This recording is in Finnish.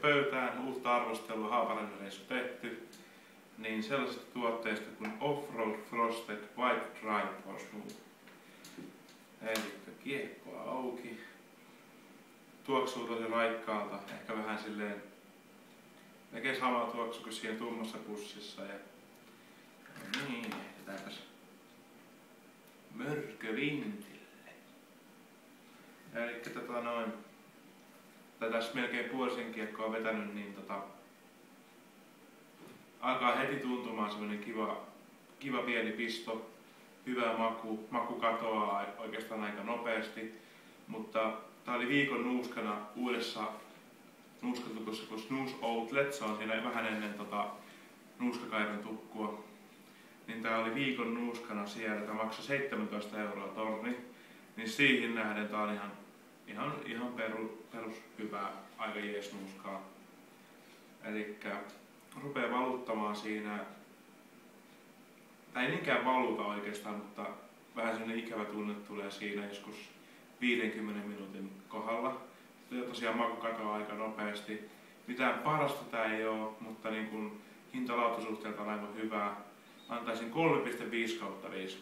pöytään uutta arvostelua, Haaparannan reissu tehty, niin sellaisesta tuotteesta kuin Offroad Frosted White Dry for Smooth. Eli kiekkoa auki. Tuoksuu tosi raikkaalta, ehkä vähän silleen melkein sama tuoksu kuin siinä tummassa pussissa. Ja niin, ehdetäänpäs mörkövintille. Eli tässä melkein puolisen kiekkoa vetänyt, niin alkaa heti tuntumaan semmonen kiva pieni pisto, hyvä maku. Maku katoaa oikeastaan aika nopeasti, mutta tää oli viikon nuuskana uudessa nuuskatukossa kuin Snooze Outlet, se on siinä vähän ennen nuuskakairan tukkua. Niin tää oli viikon nuuskana siellä, tää maksoi 17 € torni, niin siihen nähden tää on ihan perus hyvää, aika jees nuuskaa. Elikkä rupee valuttamaan siinä, tai ei niinkään valuta oikeastaan, mutta vähän sellainen ikävä tunne tulee siinä joskus 50 minuutin kohdalla. Tosiaan maku katoaa aika nopeasti. Mitään parasta tää ei oo, mutta niin kun hintalaatusuhteelta on aivan hyvää. Antaisin 3,5/5.